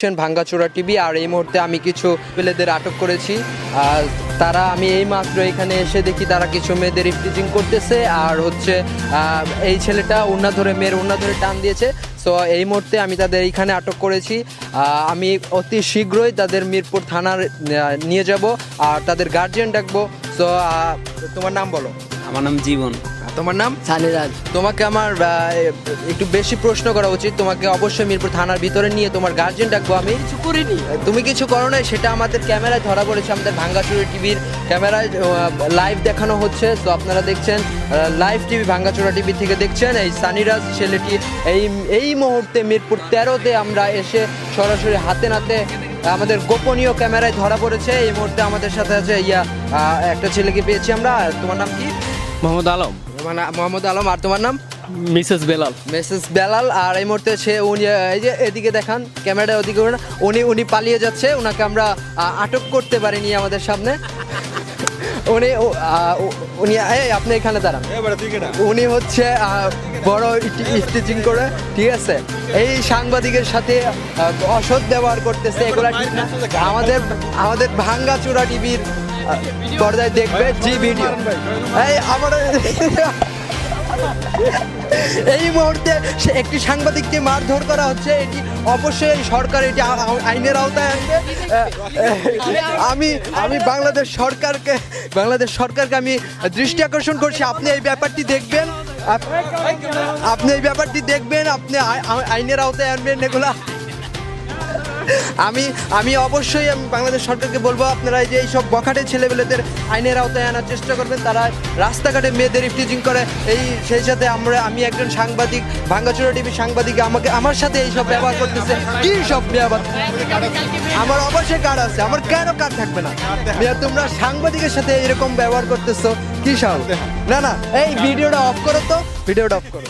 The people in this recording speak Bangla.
ভাঙ্গাচোরা টিভি। আর এই মুহূর্তে আমি কিছু ছেলেদের আটক করেছি। তারা আমি এই মাত্র এখানে এসে দেখি তারা কিছু মেয়েদের ইফটিজিং করতেছে। আর হচ্ছে এই ছেলেটা ওড়না ধরে মেয়ের ওড়না ধরে টান দিয়েছে। সো এই মুহূর্তে আমি তাদের এইখানে আটক করেছি। আমি অতি শীঘ্রই তাদের মিরপুর থানার নিয়ে যাব আর তাদের গার্জিয়ান ডাকবো। সো তোমার নাম বলো। আমার নাম জীবন। তোমার নাম? সানিরাজ। তোমাকে আমার একটু বেশি প্রশ্ন করা উচিত। তোমাকে অবশ্যই মিরপুর থানার ভিতরে নিয়ে তোমার গার্জিয়ান ডাকবো। আমি কিছু করিনি। তুমি কিছু করো নাই, সেটা আমাদের ক্যামেরায় ধরা পড়েছে। আমাদের ভাঙ্গাচোরা টিভির ক্যামেরায় লাইভ দেখানো হচ্ছে। তো আপনারা দেখছেন লাইভ টিভি, ভাঙ্গাচোরা টিভি থেকে দেখছেন। এই সানিরাজ ছেলেটি এই মুহূর্তে মিরপুর 13-তে আমরা এসে সরাসরি হাতে নাতে আমাদের গোপনীয় ক্যামেরায় ধরা পড়েছে। এই মুহূর্তে আমাদের সাথে আছে একটা ছেলেকে পেয়েছি আমরা। তোমার নাম কি? মোহাম্মদ আলম। মোহাম্মদ আলম। আর তোমার নাম? মিসেস বেলাল। মিসেস বেলাল। আর এই মুহূর্তে উনি এই যে এদিকে দেখান, ক্যামেরাটা ওদিকে উনি পালিয়ে যাচ্ছে। ওনাকে আমরা আটক করতে পারিনি আমাদের সামনে। উনি আপনি এখানে দাঁড়ান। উনি হচ্ছে বড় স্টিচিং করে, ঠিক আছে, এই সাংবাদিকের সাথে অসৎ ব্যবহার করতেছে। এগুলা ঠিক না। আমাদের ভাঙ্গাচোরা টিভির পর্দায় দেখবে জি ভিডিও। এই মুহূর্তে একটি সাংবাদিককে মারধর করা হচ্ছে। এটি অবশ্যই সরকার এটি আইনের আওতায় আনবে। আমি বাংলাদেশ সরকারকে আমি দৃষ্টি আকর্ষণ করছি। আপনি এই ব্যাপারটি দেখবেন, আপনি আইনের আওতায় আনবেন এগুলা। আমি অবশ্যই বাংলাদেশ সরকারকে বলবো, আপনারা এই যে এইসব বখাটে ছেলেবেলেদের আইনের আওতায় আনার চেষ্টা করবেন। তারা রাস্তাঘাটে মেয়েদের ইফটিজিং করে। সেই সাথে আমি একজন সাংবাদিক, ভাঙ্গাচোরা টিভির সাংবাদিক, আমার সাথে এইসব ব্যবহার করতেছে। কি সব ব্যবহার? আমার অবশ্যই কার্ড আছে। আমার কেন কার্ড থাকবে না? তোমরা সাংবাদিকের সাথে এরকম ব্যবহার করতেছো কি সব? না, এই ভিডিওটা অফ করো তো, ভিডিওটা অফ করো।